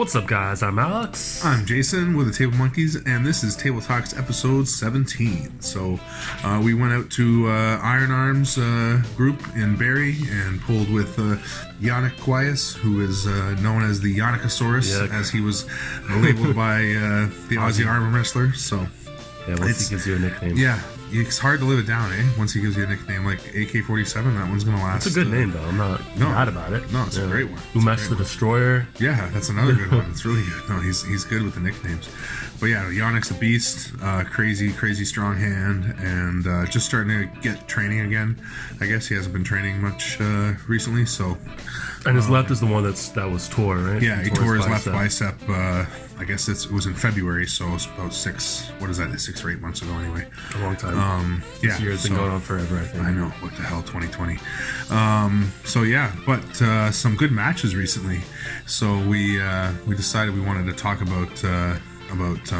What's up, guys? I'm Alex. I'm Jason with the Table Monkeys, and this is Table Talks episode 17. So we went out to Ironarms group in Barrie and pulled with Janek Kwias, who is known as the Yannickosaurus, as he was labeled by the Aussie arm wrestler. So yeah, once he gives you a nickname. Yeah. It's hard to live it down, once he gives you a nickname like AK-47, that one's going to last. It's a good name, though. I'm not mad about it. No, it's a great one. Umesh the Destroyer. Yeah, that's another good one. It's really good. No, he's good with the nicknames. But yeah, Yannick's a beast. Crazy strong hand, and just starting to get training again. I guess he hasn't been training much recently, so... And his left is the one that was tore, right? Yeah, he tore his left bicep. I guess it was in February, so it's about 6 or 8 months ago anyway. A long time. This year has been going on forever, I think. I know. What the hell, 2020. So yeah, but some good matches recently. So we decided we wanted to talk about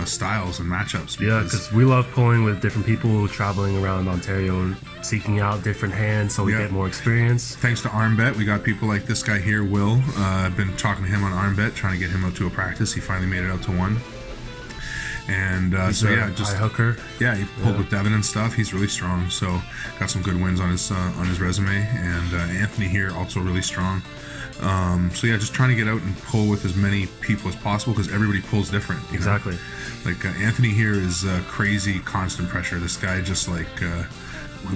styles and matchups. Because we love pulling with different people, traveling around Ontario and seeking out different hands so we get more experience. Thanks to armbet, we got people like this guy here, Will. I've been talking to him on armbet, trying to get him out to a practice. He finally made it out to one. And just high hooker. Yeah, he pulled with Devin and stuff. He's really strong, so got some good wins on his resume. And Anthony here, also really strong. So yeah, just trying to get out and pull with as many people as possible because everybody pulls different. Exactly. Like Anthony here is crazy constant pressure. This guy just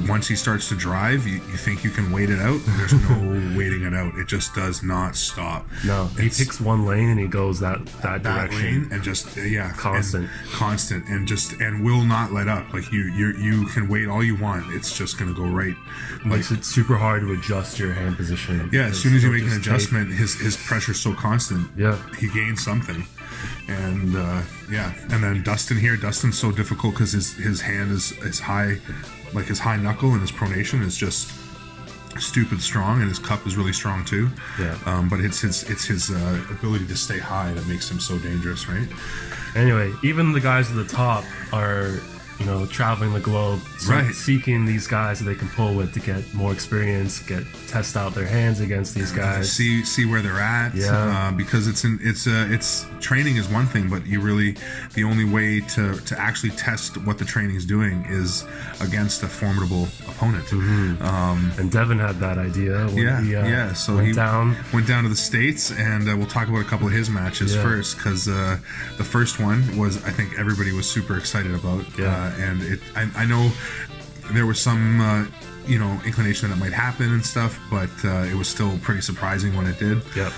once he starts to drive, you think you can wait it out. There's no waiting it out. It just does not stop. No, he picks one lane and he goes that direction. Lane and just constant and will not let up. Like you can wait all you want. It's just gonna go right. Makes it super hard to adjust your hand position. Yeah, as soon as you make an adjustment, his pressure's so constant. Yeah, he gains something. And and then Dustin's so difficult because his hand is high. Like his high knuckle and his pronation is just stupid strong, and his cup is really strong too. Yeah. But it's his ability to stay high that makes him so dangerous, right? Anyway, even the guys at the top are, traveling the globe, seeking these guys that they can pull with to get more experience, test out their hands against these guys, see where they're at. Yeah. Because it's training is one thing, but the only way to actually test what the training is doing is against a formidable opponent. Mm-hmm. And Devin had that idea. So he went down to the States, and we'll talk about a couple of his matches first, because the first one was, I think everybody was super excited about. And I know there was some inclination that it might happen and stuff, but it was still pretty surprising when it did. Yep.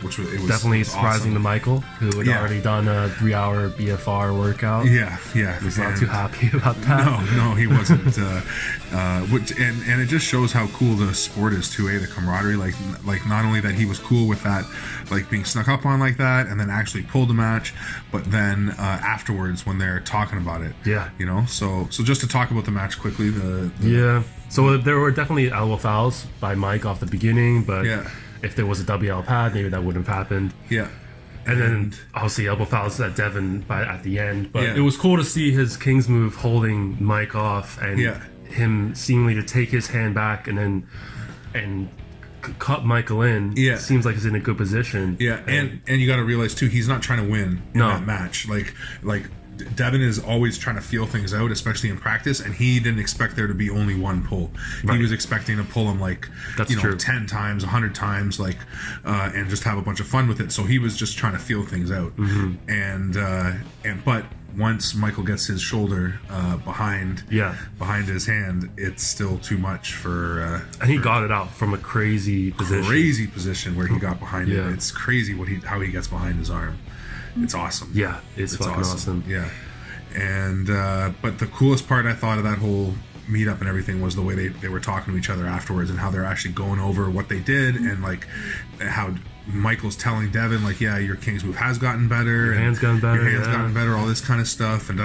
It was definitely surprising awesome to Michael, who had already done a 3-hour BFR workout. Yeah. He was not too happy about that. No, he wasn't. And it just shows how cool the sport is too, the camaraderie. Like not only that he was cool with that, like being snuck up on like that, and then actually pulled the match, but then afterwards when they're talking about it. Yeah. So just to talk about the match quickly. So there were definitely elbow fouls by Mike off the beginning, but if there was a WL pad, maybe that wouldn't have happened. Yeah. And then obviously elbow fouls at Devin at the end. But it was cool to see his King's move holding Mike off and him seemingly to take his hand back and cut Michael in. Yeah. Seems like he's in a good position. Yeah. And you got to realize too, he's not trying to win in that match. Like Devin is always trying to feel things out, especially in practice, and he didn't expect there to be only one pull. Right. He was expecting to pull him 10 times, 100 times, and just have a bunch of fun with it. So he was just trying to feel things out. Mm-hmm. But once Michael gets his shoulder behind his hand, it's still too much for. And he got it out from a crazy position where he got behind it. It's crazy how he gets behind his arm. It's awesome. Yeah, it's fucking awesome. Yeah. And but the coolest part I thought of that whole meetup and everything was the way they were talking to each other afterwards, and how they're actually going over what they did, and how Michael's telling Devin your King's move has gotten better, your hand's gotten better, all this kind of stuff, and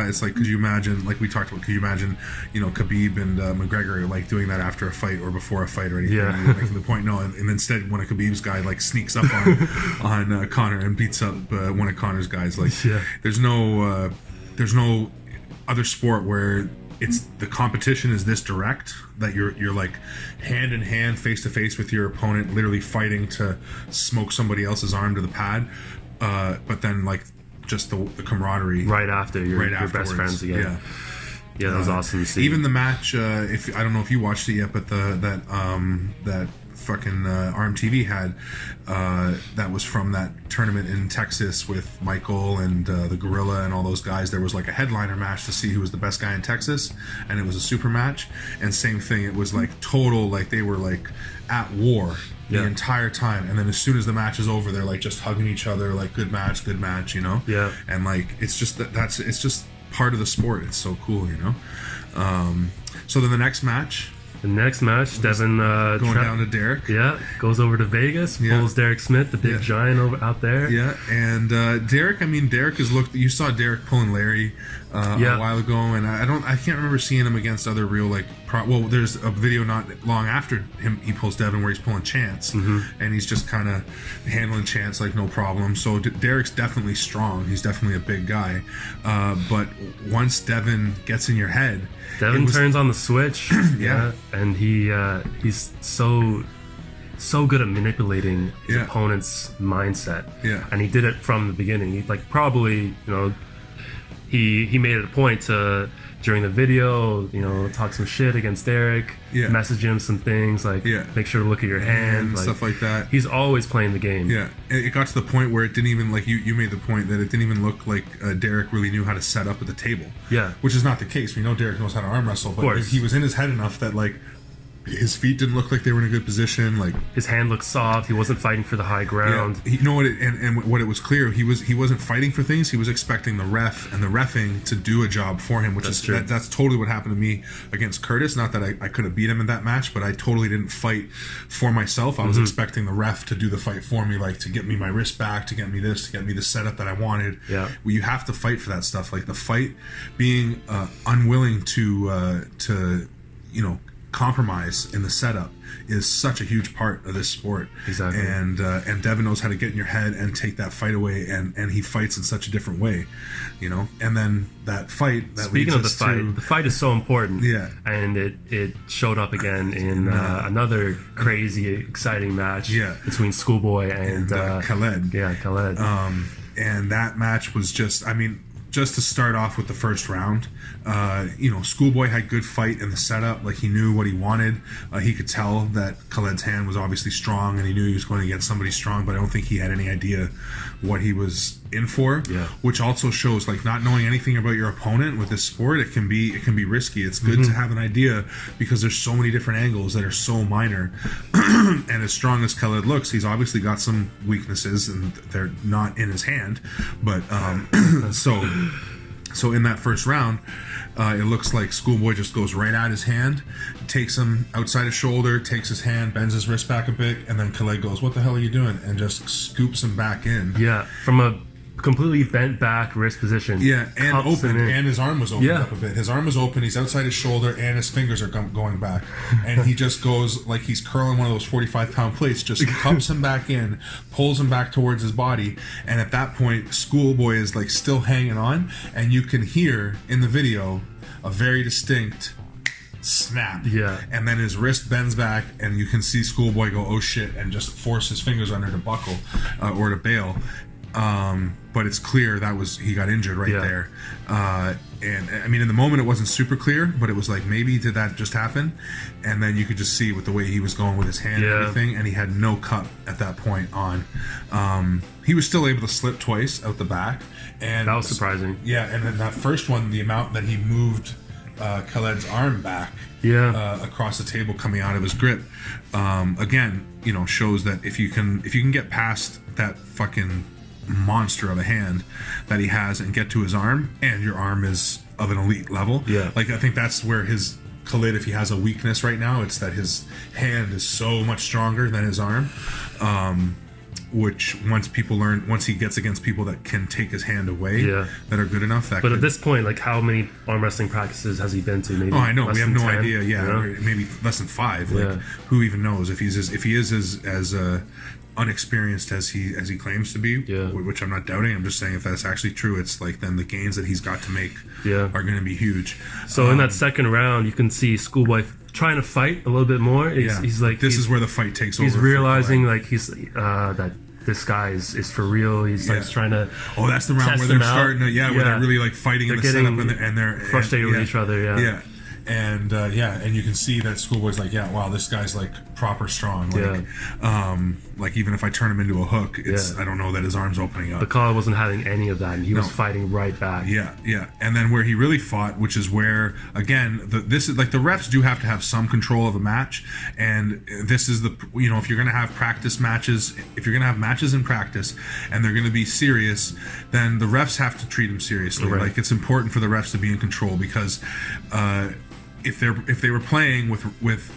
It's like, could you imagine, like we talked about, Khabib and McGregor doing that after a fight or before a fight or anything? Making the point, no, and instead when a Khabib's guy sneaks up on Conor and beats up one of Conor's guys, there's no other sport where it's the competition is this direct that you're like hand in hand, face to face with your opponent, literally fighting to smoke somebody else's arm to the pad. But then like just the camaraderie right after you're best friends again. Yeah, that was awesome to see. Even the match, if I don't know if you watched it yet, but that fucking Arm TV had that was from that tournament in Texas with Michael and the Gorilla and all those guys. There was like a headliner match to see who was the best guy in Texas, and it was a super match. And same thing, it was like total, like they were like at war the entire time, and then as soon as the match is over, they're like just hugging each other, like good match, you know. Yeah. And like it's just it's just part of the sport. It's so cool, you know. So then the next match, Devin going down to Derek. Yeah, goes over to Vegas, pulls Derek Smith, the big giant out there. Yeah, and Derek has looked. You saw Derek pulling Larry a while ago, and I can't remember seeing him against other real like. There's a video not long after he pulls Devin where he's pulling Chance, and he's just kind of handling Chance like no problem. So Derek's definitely strong. He's definitely a big guy, but once Devin gets in your head. Devin turns on the switch, and he's so good at manipulating his opponent's mindset. Yeah, and he did it from the beginning. He like probably he made it a point to during the video talk some shit against Derek, message him some things like make sure to look at your hand, like, stuff like that. He's always playing the game. Yeah, it got to the point where it didn't even like you made the point that it didn't even look like Derek really knew how to set up at the table. Yeah, which is not the case. We know Derek knows how to arm wrestle, but he was in his head enough that like his feet didn't look like they were in a good position. Like his hand looked soft. He wasn't fighting for the high ground. Yeah. And what it was clear, he wasn't fighting for things. He was expecting the ref and the reffing to do a job for him, which that's totally what happened to me against Curtis. Not that I could have beat him in that match, but I totally didn't fight for myself. I was expecting the ref to do the fight for me, like to get me my wrist back, to get me this, to get me the setup that I wanted. Yeah, well, you have to fight for that stuff. Like the fight, being unwilling to compromise in the setup is such a huge part of this sport. Exactly. And Devin knows how to get in your head and take that fight away, and he fights in such a different way, and then that fight that speaking of the fight is so important. Yeah, and it showed up again in another crazy exciting match between Schoolboy and Khalid. Khalid. And that match was just to start off with the first round, Schoolboy had good fight in the setup. Like he knew what he wanted. He could tell that Khaled's hand was obviously strong, and he knew he was going against somebody strong. But I don't think he had any idea what he was in for. Yeah. Which also shows like not knowing anything about your opponent with this sport. It can be risky. It's good to have an idea because there's so many different angles that are so minor. And as strong as Khalid looks, he's obviously got some weaknesses, and they're not in his hand. But so in that first round, it looks like Schoolboy just goes right at his hand, takes him outside his shoulder, takes his hand, bends his wrist back a bit, and then Khalid goes, "What the hell are you doing?" and just scoops him back in. Yeah, from a completely bent back wrist position. Yeah, and open, and his arm was opened up a bit. His arm was open, he's outside his shoulder, and his fingers are going back. And he just goes like he's curling one of those 45-pound plates, just cups him back in, pulls him back towards his body, and at that point, Schoolboy is like still hanging on, and you can hear in the video a very distinct snap. Yeah. And then his wrist bends back, and you can see Schoolboy go, "Oh shit," and just force his fingers under to buckle or to bail. But it's clear he got injured right there. And I mean, in the moment, it wasn't super clear, but it was like, maybe did that just happen? And then you could just see with the way he was going with his hand and everything, and he had no cut at that point on. He was still able to slip twice out the back. And that was surprising. Yeah, and then that first one, the amount that he moved Khaled's arm back across the table coming out of his grip, again, shows that if you can get past that fucking monster of a hand that he has and get to his arm, and your arm is of an elite level, like I think that's where his Khalid, if he has a weakness right now, it's that his hand is so much stronger than his arm, which once he gets against people that can take his hand away, that are good enough. But at this point, like, how many arm wrestling practices has he been to? Maybe I know we have no 10, idea. Yeah, maybe less than 5. Like, who even knows if he is as unexperienced as he claims to be, which I'm not doubting. I'm just saying if that's actually true, it's like then the gains that he's got to make are going to be huge. So in that second round, you can see Schoolboy trying to fight a little bit more. He's like, this is where the fight takes over. He's realizing like he's that this guy is for real. He's like trying to. Oh, that's the round where they're starting to where they're really like fighting in the setup and they're frustrated with each other. Yeah. And and you can see that Schoolboy's like, wow, this guy's like proper strong. Like even if I turn him into a hook, I don't know that his arm's opening up. But Khalid wasn't having any of that, and he was fighting right back. Yeah. And then where he really fought, which is where again, this is like the refs do have to have some control of a match, and this is the if you're gonna have practice matches, if you're gonna have matches in practice, and they're gonna be serious, then the refs have to treat them seriously. Right. Like it's important for the refs to be in control because. If they were playing with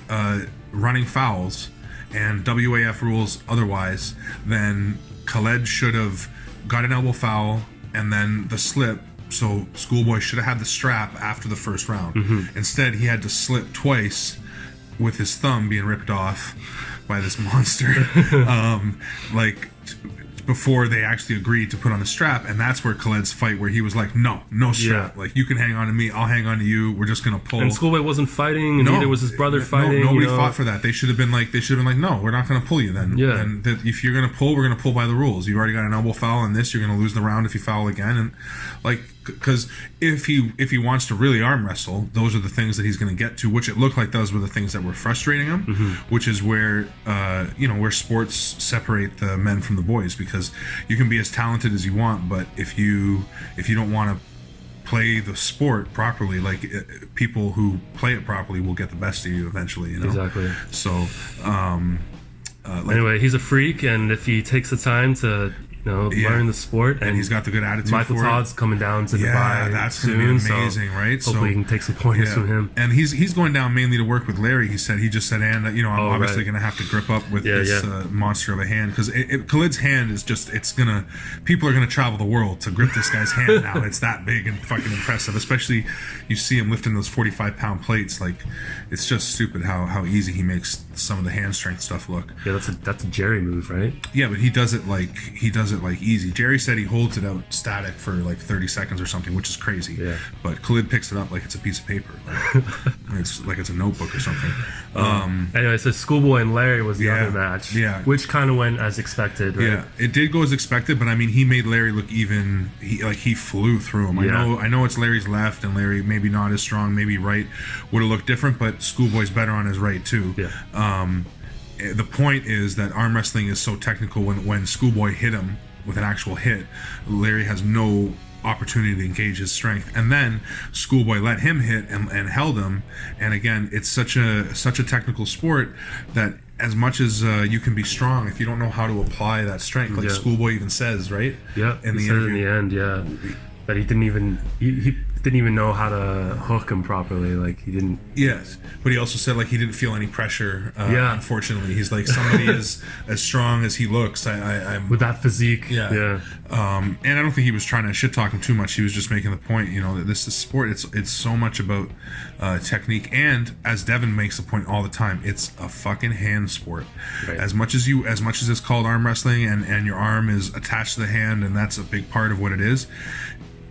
running fouls and WAF rules otherwise, then Khalid should have got an elbow foul and then the slip. So Schoolboy should have had the strap after the first round. Instead, he had to slip twice with his thumb being ripped off by this monster. Before they actually agreed to put on the strap, and that's where Khalid's fight, where he was like, no strap, like you can hang on to me, I'll hang on to you, we're just gonna pull. And Schoolboy wasn't fighting, and neither was his brother fighting. Nobody fought for that. They should have been like, no, we're not gonna pull you then. And if you're gonna pull, we're gonna pull by the rules. You've already got an elbow foul on this, you're gonna lose the round if you foul again, and like. Because if he wants to really arm wrestle, those are the things that he's going to get to, which it looked like those were the things that were frustrating him, which is where where sports separate the men from the boys, because you can be as talented as you want, but if you don't want to play the sport properly, like people who play it properly will get the best of you eventually. Exactly. So anyway, he's a freak, and if he takes the time to learn the sport, and he's got the good attitude. Michael for Todd's coming down to Dubai. That's soon, gonna be amazing, right? Hopefully, he can take some pointers from him. And he's going down mainly to work with Larry. He just said, and I'm obviously going to have to grip up with this monster of a hand, because Khalid's hand is just people are going to travel the world to grip this guy's hand now. It's that big and fucking impressive. Especially you see him lifting those 45-pound plates. Like it's just stupid how easy he makes some of the hand strength stuff look. Yeah, that's a Jerry move, right? Yeah, but he does it like easy. Jerry said he holds it out static for like 30 seconds or something, which is crazy. Yeah. But Khalid picks it up like it's a piece of paper. It's like it's a notebook or something. Anyway, so Schoolboy and Larry was the other match. Yeah. Which kind of went as expected, right? Yeah, it did go as expected, but I mean, he made Larry look even. He flew through him. I know it's Larry's left, and Larry maybe not as strong, maybe right would have looked different, but Schoolboy's better on his right too. Yeah. The point is that arm wrestling is so technical. When Schoolboy hit him with an actual hit, Larry has no opportunity to engage his strength, and then Schoolboy let him hit and held him. And again, it's such a technical sport that as much as you can be strong, if you don't know how to apply that strength, like Schoolboy even says, right? Yeah, in the end, that he didn't even know how to hook him properly. Like he didn't. Yes, but he also said like he didn't feel any pressure. Unfortunately, he's like somebody as strong as he looks. I'm with that physique. Yeah. And I don't think he was trying to shit talk him too much. He was just making the point, that this is sport. It's so much about technique, and as Devin makes the point all the time, it's a fucking hand sport. Right. As much as it's called arm wrestling, and your arm is attached to the hand, and that's a big part of what it is.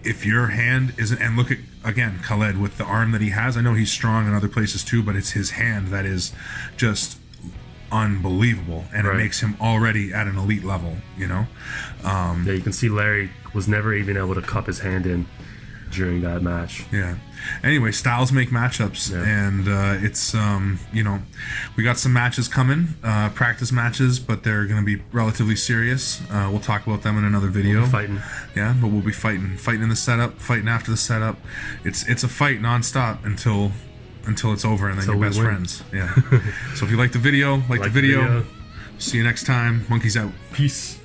If your hand isn't, and look at again Khalid with the arm that he has, I know he's strong in other places too, but it's his hand that is just unbelievable, and it makes him already at an elite level. You can see Larry was never even able to cup his hand in during that match. Yeah. Anyway, styles make matchups, and it's we got some matches coming, practice matches, but they're going to be relatively serious. We'll talk about them in another video. We'll be fighting. Yeah, but we'll be fighting in the setup, fighting after the setup. It's a fight nonstop until it's over, and then you're best friends. Yeah. So if you like the video, like the video. See you next time. Monkeys out. Peace.